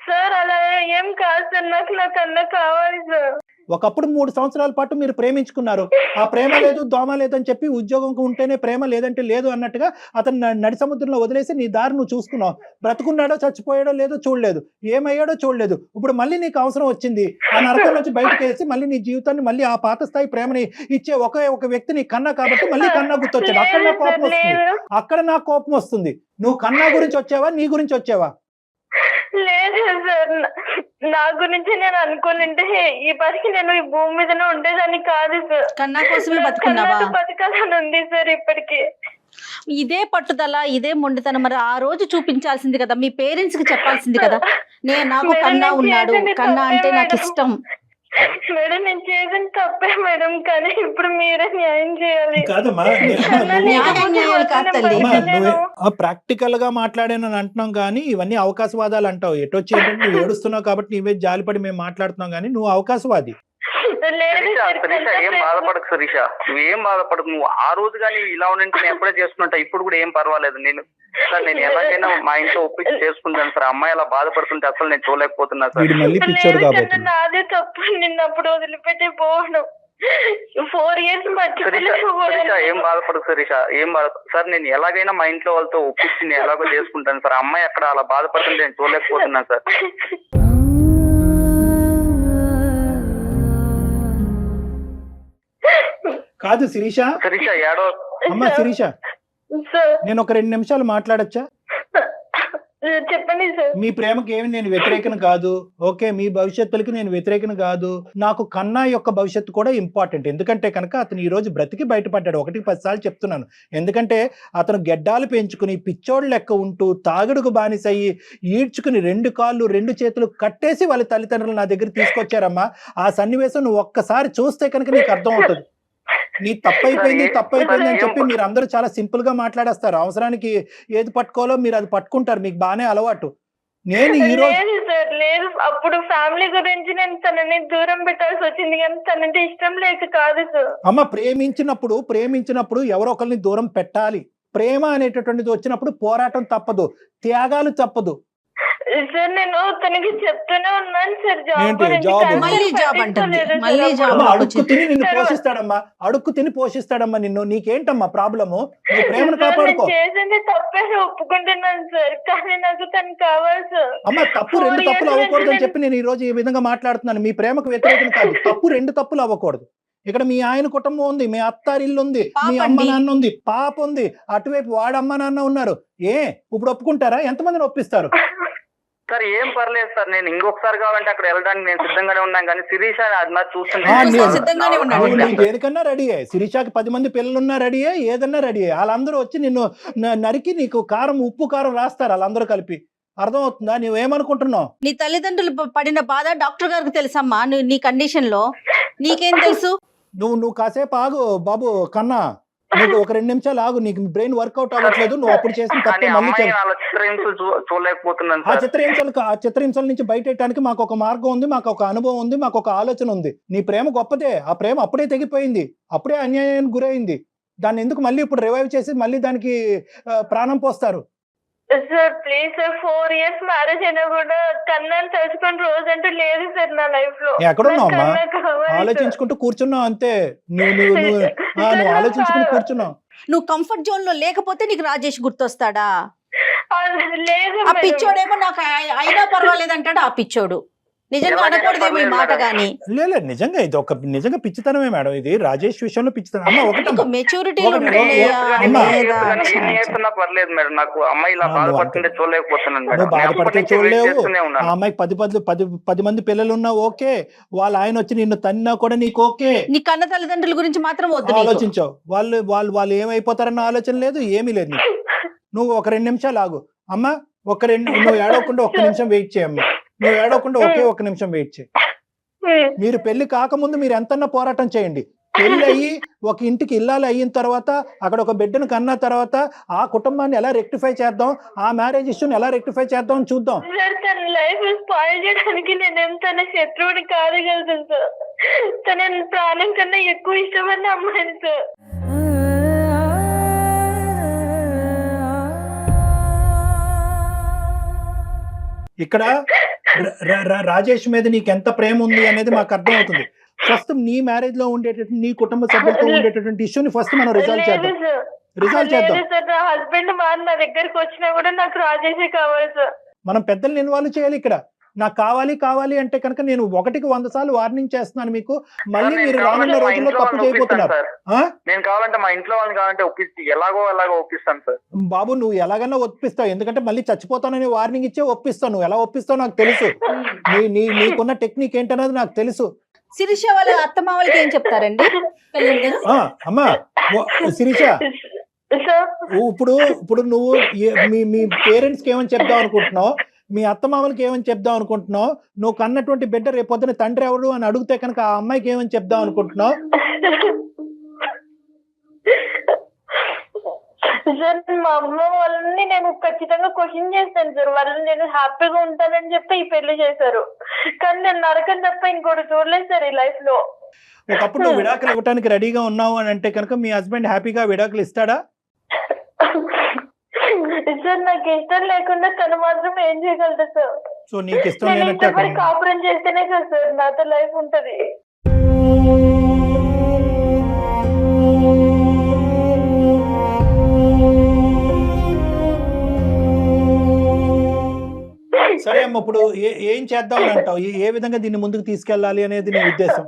సార్ అలా ఏం కాదు సార్. నాకు నా కన్నా కావాలి సార్. ఒకప్పుడు 3 సంవత్సరాల పాటు మీరు ప్రేమించుకున్నారు. ఆ ప్రేమ లేదు, దోమ లేదని చెప్పి ఉద్యోగం ఉంటేనే ప్రేమ లేదంటే లేదు అన్నట్టుగా అతను నడి సముద్రంలో వదిలేసి నీ దారి నువ్వు చూసుకున్నావు. బ్రతుకున్నాడో చచ్చిపోయాడో లేదో చూడలేదు, ఏమయ్యాడో చూడలేదు. ఇప్పుడు మళ్ళీ నీకు అవసరం వచ్చింది. ఆ నరకం నుంచి బయటకు వేసి మళ్ళీ నీ జీవితాన్ని మళ్ళీ ఆ పాత స్థాయి ప్రేమని ఇచ్చే ఒక వ్యక్తి నీ కన్నా కాబట్టి మళ్ళీ కన్నా గుర్తొచ్చాడు. అక్కడ నాకు కోపం వస్తుంది. అక్కడ నాకు కోపం వస్తుంది. నువ్వు కన్నా గురించి వచ్చావా, నీ గురించి వచ్చావా? లేదు సార్, నా గురించి నేను అనుకోనంటే ఈ పరిస్థితి నేను ఈ భూమి మీదనే ఉండేదాన్ని కాదు సార్. కన్నా కోసమే బతుకున్నావా? బతకాలని ఉంది సార్ ఇప్పటికి. ఇదే పట్టుదల, ఇదే మొండితనం మరి ఆ రోజు చూపించాల్సింది కదా, మీ పేరెంట్స్ కి చెప్పాల్సింది కదా. నాకు కన్నా ఉన్నాడు, కన్నా అంటే నాకు ఇష్టం. మేడం నేను చేసిన తప్పే మేడం, కానీ ఇప్పుడు మీరే న్యాయం చేయాలి. కాదమ్మా, ప్రాక్టికల్ గా మాట్లాడానని అంటున్నాం కానీ ఇవన్నీ అవకాశవాదాలు అంటావు. ఎటొచ్చి ఏంటంటే నువ్వు ఏడుస్తున్నావు కాబట్టి నీవే జాలిపడి మేము మాట్లాడుతున్నాం కానీ నువ్వు అవకాశవాది. శిరీష ఏం బాధపడకు శిరీష, నువ్వేం బాధపడకు. నువ్వు ఆ రోజు కానీ ఇలా ఉంటే నేను ఎప్పుడే చేసుకుంటా. ఇప్పుడు కూడా ఏం పర్వాలేదు. నేను ఎలాగైనా మా ఇంట్లో ఒప్పించి చేసుకుంటాను సార్. అమ్మాయి అలా బాధపడుతుంటే అసలు నేను చూడలేకపోతున్నా సార్. నాదే తప్పు. నిన్నప్పుడు వదిలిపెట్టి పోవడం 4 years ఏం బాధపడదు శిరీష, ఏం బాధ సార్. నేను ఎలాగైనా మా ఇంట్లో వాళ్ళతో ఒప్పించి నేను ఎలాగో చేసుకుంటాను సార్. అమ్మాయి అక్కడ అలా బాధపడుతుంటే నేను చూడలేకపోతున్నాను సార్. కాదు శిరీష, ఏడో అమ్మా శిరీష, నేను ఒక 2 నిమిషాలు మాట్లాడచ్చా? చెప్పండి సార్. మీ ప్రేమకి ఏమి నేను వ్యతిరేకను కాదు, ఓకే, మీ భవిష్యత్తులకి నేను వ్యతిరేకను కాదు. నాకు కన్నా యొక్క భవిష్యత్తు కూడా ఇంపార్టెంట్. ఎందుకంటే కనుక అతను ఈ రోజు బ్రతికి బయటపడ్డాడు. 1-10 సార్లు చెప్తున్నాను. ఎందుకంటే అతను గెడ్డాలు పెంచుకుని పిచ్చోడు లెక్క ఉంటూ తాగుడుకు బానిసయ్యి ఈడ్చుకుని 2 కాళ్ళు 2 చేతులు కట్టేసి వాళ్ళ తల్లిదండ్రులు నా దగ్గర తీసుకొచ్చారమ్మా. ఆ సన్నివేశం నువ్వు ఒక్కసారి చూస్తే కనుక నీకు అర్థం అవుతుంది. నీ తప్పైపోయింది అని చెప్పి మీరు అందరూ చాలా సింపుల్ గా మాట్లాడేస్తారు. అవసరానికి ఏది పట్టుకోవాలో మీరు అది పట్టుకుంటారు. మీకు బాగానే అలవాటు. నేను ఈ రోజు లేదు, అప్పుడు ఫ్యామిలీ గురించి నేను తనని దూరం పెట్టాల్సి వచ్చింది, కానీ తనంటే ఇష్టం లేక కాదు సార్. అమ్మ, ప్రేమించినప్పుడు ఎవరో ఒకరిని దూరం పెట్టాలి. ప్రేమ అనేటటువంటిది వచ్చినప్పుడు పోరాటం తప్పదు, త్యాగాలు తప్పదు. సార్ నేను తనకి చెప్తూనే ఉన్నాను సార్. అడుక్కు తిని పోషిస్తాడమ్మా నిన్ను. నీకేంటమ్మా ప్రాబ్లము? నువ్వు ప్రేమను కాపాడుకో. చేసింది తప్పే ఒప్పుకుంటున్నాను సార్, కానీ నాకు తను కావాలి సార్. అమ్మ, తప్పు 2 తప్పులు అవ్వకూడదు అని చెప్పి నేను ఈ రోజు ఈ విధంగా మాట్లాడుతున్నాను. మీ ప్రేమకు వ్యతిరేకం కాదు. తప్పు 2 తప్పులు అవ్వకూడదు. ఇక్కడ మీ ఆయన కుటుంబం ఉంది, మీ అత్తారిల్లు ఉంది, మీ అమ్మ నాన్న ఉంది, పాప ఉంది, అటువైపు వాడు అమ్మ నాన్న ఉన్నారు. ఇప్పుడు ఒప్పుకుంటారా? ఎంతమందిని ఒప్పిస్తారు? సార్ ఏం పర్లేదు సార్. నేను ఇంకొకసారి కావాలంటే అక్కడ వెళ్ళడానికి నేను సిద్ధంగానే ఉన్నాను. కానీ శిరీష అది నాకు చూస్తుంటే దేనికన్నా రెడీ అయ్యి. శిరీషకి 10 మంది పిల్లలున్నా రెడీ అయ్యి, ఏదన్నా రెడీ అయ్యి. వాళ్ళందరూ వచ్చి నిన్ను నరికి నీకు ఉప్పు కారం రాస్తారు వాళ్ళందరూ కలిపి. అర్థం అవుతుందా? నువ్వేమనుకుంటున్నావు? నీ తల్లిదండ్రులు పడిన బాధ డాక్టర్ గారికి తెలుసమ్మా. నీ కండిషన్ లో నీకేం తెలుసు? నువ్వు కాసేపు ఆగు బాబు కన్నా. నువ్వు ఒక 2 నిమిషాలు ఆగు. నీకు బ్రెయిన్ వర్కౌట్ అవ్వట్లేదు. నువ్వు అప్పుడు చేసిన తప్పే మళ్ళీ చూడలేకపోతున్నాను. ఆ చిత్రహింసల నుంచి బయటెట్టడానికి మాకు ఒక మార్గం ఉంది, మాకు ఒక అనుభవం ఉంది, మాకు ఒక ఆలోచన ఉంది. నీ ప్రేమ గొప్పదే. ఆ ప్రేమ అప్పుడే తెగిపోయింది, అప్పుడే అన్యాయానికి గురైంది. దాన్ని ఎందుకు మళ్ళీ ఇప్పుడు రివైవ్ చేసి మళ్ళీ దానికి ప్రాణం పోస్తారు? Sir please sir, 4 years marriage అయినా కూడా కన్నాను తెలుసుకుని రోజు అంటూ లేదు సార్ నా లైఫ్ లో. ఎక్కడున్నావమ్మా? ఆలోచించుకుంటూ కూర్చున్నావు అంతే. నువ్వు ఆలోచించుకుంటూ కూర్చున్నావు. నువ్వు కంఫర్ట్ జోన్ లో లేకపోతే నీకు రాజేష్ గుర్తొస్తాడా? లేదు ఆ మేడం. పిచ్చోడేమో నాకు అయినా పర్వాలేదు అంటాడు ఆ పిచ్చోడు. నిజంగా అనకూడదేమో ఈ మాట గాని. లేదు నిజంగా ఇది ఒక నిజంగా పిచ్చితనమే మేడం, ఇది రాజేష్ విషయంలో పిచ్చితనం. అమ్మ ఒకటమ్మా, మెచ్యూరిటీలు ఒకటి- ఉంటున్నాయా అమ్మా. నేర్చుకున్నా పర్లేదు మేడం, నాకు అమ్మాయి ఇలా బాధపడుతుంటే చూడలేకపోతున్నాను మేడం. నువ్వు బాధపడితే నేను అప్పటి నుంచి వెయిట్ చూడలేవు. చేస్తూనే ఆ ఉన్నాను. అమ్మాయికి 10 మంది పిల్లలు ఉన్నా ఓకే, వాళ్ళ ఆయన వచ్చి నిన్ను తన్నా కూడా నీకు ఓకే. నీ కన్న తల్లిదండ్రుల గురించి మాత్రం వద్దు నీకు. ఆలోచించావు, వాళ్ళు ఏమైపోతారన్న ఆలోచన లేదు, ఏమీ లేదు నీకు. నువ్వు ఒక 2 నిమిషాలు ఆగు అమ్మా, నువ్వు ఏడవకుండా 1 నిమిషం వెయిట్ చేయమ్మా, నువ్వు ఏడవకుండా ఒకే 1 నిమిషం వెయిట్ చేయి. మీరు పెళ్లి కాకముందు మీరు ఎంతన్నా పోరాటం చేయండి, పెళ్లి అయ్యి ఒక ఇంటికి ఇల్లాలి అయిన తర్వాత అక్కడ ఒక బిడ్డను కన్నా తర్వాత ఆ కుటుంబాన్ని ఎలా రెక్టిఫై చేద్దాం, ఆ మ్యారేజ్ ఇష్యూని ఎలా రెక్టిఫై చేద్దాం అని చూద్దాం. సార్ తన లైఫ్ స్పాయిల్ చేయడానికి నేను తన శత్రువుని కాదు కదా సార్, తన ప్రాణం కన్నా ఎక్కువ ఇష్టమైన అమ్మాయిని సార్. ఇక్కడ రాజేష్ మీద నీకు ఎంత ప్రేమ ఉంది అనేది మాకు అర్థం అవుతుంది. ఫస్ట్ నీ మ్యారేజ్ లో ఉండేటటువంటి నీ కుటుంబ సభ్యులతో ఉండేటటువంటి ఇష్యూని ఫస్ట్ మనం రిజాల్వ్ చేద్దాం. రిజాల్వ్ చేద్దాం. లేదు సార్, నా హస్బెండ్ నా దగ్గరికి వచ్చినా కూడా నాకు రాజేషే కావాలి సార్. మనం పెద్దల్ని ఇన్వాల్వ్ చేయాలి ఇక్కడ. నాకు కావాలి అంటే కనుక నేను 1కి 100 సార్లు వార్నింగ్ చేస్తున్నాను మీకు, మళ్ళీ సార్, మీరు నేను రానున్న కావాలంటే మా రోజుల్లో ఇంట్లో తప్పు వాళ్ళని చేయబోతున్నారు. ఒప్పిస్తాను సార్. నేను కావాలంటే మా ఇంట్లో వాళ్ళని కావాలంటే ఎలాగో ఒప్పిస్తాను సార్. బాబు నువ్వు ఎలాగన్నా ఒప్పిస్తావు, ఎందుకంటే మళ్ళీ చచ్చిపోతానని వార్నింగ్ ఇచ్చే ఒప్పిస్తావు. నువ్వు ఎలా ఒప్పిస్తావు నాకు తెలుసు, నీకున్న టెక్నిక్ ఏంటన్నది నాకు తెలుసు. శిరీష వాళ్ళ అత్తమామలకి ఏం చెప్తారండి? అమ్మా శిరీష, సార్ ఇప్పుడు నువ్వు మీ పేరెంట్స్ కి ఏమని చెప్దాం అనుకుంటున్నావు, మీ అత్తమామలకి ఏమని చెప్దాం అనుకుంటున్నావు, నువ్వు కన్నటువంటి బిడ్డ రేపొద్దున తండ్రి ఎవరు అని అడిగితే కనుక ఆ అమ్మాయికి ఏమని చెప్దాం అనుకుంటున్నావు? సార్ మా అమ్మ వాళ్ళని నేను ఖచ్చితంగా క్వశ్చన్ చేస్తాను సార్, వాళ్ళని నేను హ్యాపీగా ఉంటానని చెప్పి ఈ పెళ్లి చేశారు, కానీ నేను నరకం తప్ప ఇంకోటి చూడలేదు సార్ ఈ లైఫ్ లో. ఒకప్పుడు నువ్వు విడాకులు ఇవ్వడానికి రెడీగా ఉన్నావు అని అంటే కనుక మీ హస్బెండ్ హ్యాపీగా విడాకులు ఇస్తాడా? సార్ నాకు ఇష్టం లేకుండా తను మాత్రం ఏం చేయగలదు సార్. సో నీకు ఇష్టం నేను లేనట్టు ఇంకొకరి కాపురం చేస్తేనే కదా సార్ నాతో లైఫ్ ఉంటది. సరే అమ్మ, ఇప్పుడు ఏం చేద్దాం అని అంటావు? ఏ విధంగా దీన్ని ముందుకు తీసుకెళ్ళాలి అనేది నీ ఉద్దేశం?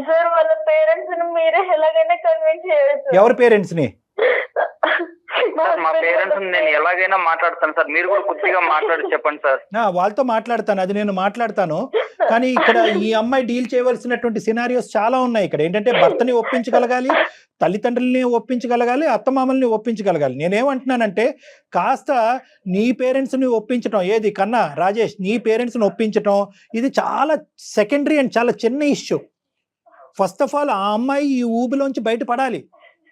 సార్ వాళ్ళ పేరెంట్స్ మీరే ఎలాగైనా కన్విన్స్ చేయొచ్చు. ఎవరి పేరెంట్స్ ని? సార్ మా పేరెంట్స్ నేను ఎలాగైనా మాట్లాడతాను సార్, మీరు కూడా కొద్దిగా మాట్లాడి చెప్పండి సార్. వాళ్ళతో మాట్లాడతాను, అది నేను మాట్లాడతాను. కానీ ఇక్కడ ఈ అమ్మాయి డీల్ చేయవలసినటువంటి సినారియోస్ చాలా ఉన్నాయి. ఇక్కడ ఏంటంటే భర్తని ఒప్పించగలగాలి, తల్లిదండ్రుల్ని ఒప్పించగలగాలి, అత్తమామల్ని ఒప్పించగలగాలి. నేనేమంటున్నానంటే కాస్త నీ పేరెంట్స్ని ఒప్పించడం, ఏది కన్నా రాజేష్ నీ పేరెంట్స్ని ఒప్పించడం ఇది చాలా సెకండరీ అండ్ చాలా చిన్న ఇష్యూ. ఫస్ట్ ఆఫ్ ఆల్ ఆ అమ్మాయి ఈ ఊబిలోంచి బయటపడాలి.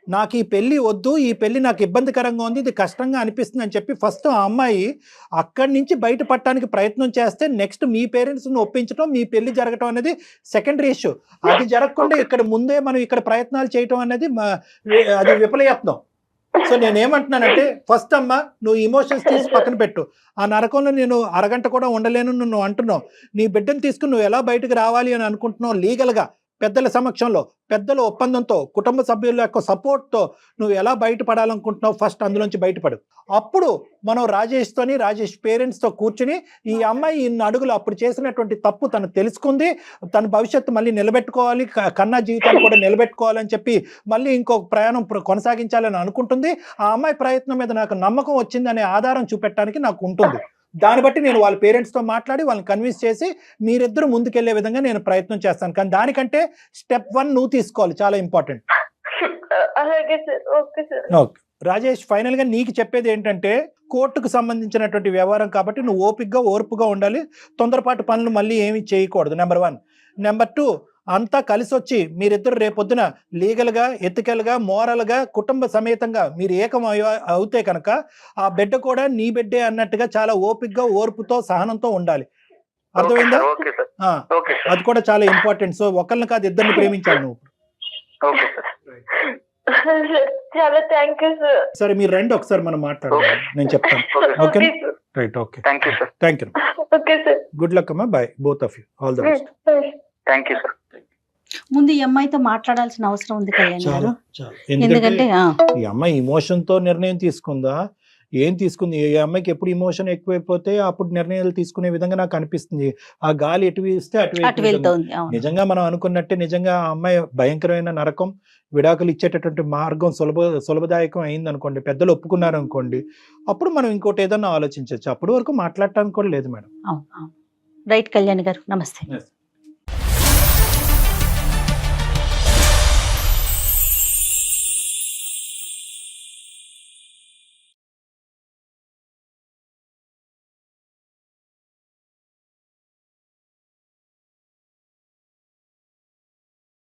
నాకు ఈ పెళ్లి వద్దు, ఈ పెళ్లి నాకు ఇబ్బందికరంగా ఉంది, ఇది కష్టంగా అనిపిస్తుంది అని చెప్పి ఫస్ట్ ఆ అమ్మాయి అక్కడి నుంచి బయటపడటానికి ప్రయత్నం చేస్తే నెక్స్ట్ మీ పేరెంట్స్ని ఒప్పించడం, మీ పెళ్లి జరగటం అనేది సెకండరీ ఇష్యూ. అది జరగకుండా ఇక్కడ ముందే మనం ఇక్కడ ప్రయత్నాలు చేయటం అనేది అది విఫలయత్నం. సో నేనేమంటున్నానంటే ఫస్ట్ అమ్మ నువ్వు ఇమోషన్స్ తీసి పక్కన పెట్టు. ఆ నరకంలో నేను అరగంట కూడా ఉండలేను నువ్వు అంటున్నావు. నీ బిడ్డను తీసుకుని నువ్వు ఎలా బయటకు రావాలి అని అనుకుంటున్నావు లీగల్గా, పెద్దల సమక్షంలో, పెద్దల ఒప్పందంతో, కుటుంబ సభ్యుల యొక్క సపోర్ట్తో నువ్వు ఎలా బయటపడాలనుకుంటున్నావు ఫస్ట్ అందులోంచి బయటపడు. అప్పుడు మనం రాజేష్ పేరెంట్స్తో కూర్చుని ఈ అమ్మాయి ఇన్ని అడుగులు అప్పుడు చేసినటువంటి తప్పు తను తెలుసుకుంది, తన భవిష్యత్తు మళ్ళీ నిలబెట్టుకోవాలి, కన్నా జీవితాన్ని కూడా నిలబెట్టుకోవాలని చెప్పి మళ్ళీ ఇంకొక ప్రయాణం కొనసాగించాలని అనుకుంటుంది. ఆ అమ్మాయి ప్రయత్నం మీద నాకు నమ్మకం వచ్చిందనే ఆధారం చూపెట్టడానికి నాకు ఉంటుంది. దాన్ని బట్టి నేను వాళ్ళ పేరెంట్స్తో మాట్లాడి వాళ్ళని కన్విన్స్ చేసి మీరిద్దరు ముందుకెళ్లే విధంగా నేను ప్రయత్నం చేస్తాను. కానీ దానికంటే స్టెప్ 1 నువ్వు తీసుకోవాలి, చాలా ఇంపార్టెంట్. అలాగే sir. Okay sir. Okay Rajesh, final గా నీకు చెప్పేది ఏంటంటే కోర్టుకు సంబంధించినటువంటి వ్యవహారం కాబట్టి నువ్వు ఓర్పుగా ఉండాలి. తొందరపాటు పనులు మళ్ళీ ఏమీ చేయకూడదు, నెంబర్ 1. నెంబర్ 2, అంతా కలిసి వచ్చి మీరిద్దరు రేపొద్దున లీగల్గా, ఎథికల్గా, మోరల్గా, కుటుంబ సమేతంగా మీరు ఏకం అవుతే కనుక ఆ బిడ్డ కూడా నీ బిడ్డే అన్నట్టుగా చాలా ఓపికగా, ఓర్పుతో, సహనంతో ఉండాలి. అర్థమైందా? అది కూడా చాలా ఇంపార్టెంట్. సో ఒకళ్ళని కాదు ఇద్దరిని ప్రేమించాలి నువ్వు. చాలా థ్యాంక్ యూ సార్. సరే మీరు రండి ఒకసారి మనం మాట్లాడదాం, నేను చెప్తాను. Okay right. Okay thank you. Okay sir. Good luck అమ్మా. Bye both of you. All the best. Thank you sir. ముందు ఈ అమ్మాయితో మాట్లాడాల్సిన అవసరం ఉంది కళ్యాణ్ గారు. ఎందుకంటే ఈ అమ్మాయి ఇమోషన్ తో నిర్ణయం తీసుకుందా, ఏం తీసుకుంది, ఏ అమ్మాయికి ఎప్పుడు ఇమోషన్ ఎక్కువైపోతే అప్పుడు నిర్ణయాలు తీసుకునే విధంగా నాకు అనిపిస్తుంది. ఆ గాలి ఎటు వీస్తే అటు అటువైపు వెళ్తోంది. అవును. నిజంగా మనం అనుకున్నట్టే నిజంగా ఆ అమ్మాయి భయంకరమైన నరకం, విడాకులు ఇచ్చేటటువంటి మార్గం సులభదాయకం అయింది అనుకోండి, పెద్దలు ఒప్పుకున్నారు అనుకోండి, అప్పుడు మనం ఇంకోటి ఏదన్నా ఆలోచించవచ్చు. అప్పటి వరకు మాట్లాడటానికి కూడా లేదు మేడం. అవును. రైట్ కళ్యాణ్ గారు, నమస్తే. Yes.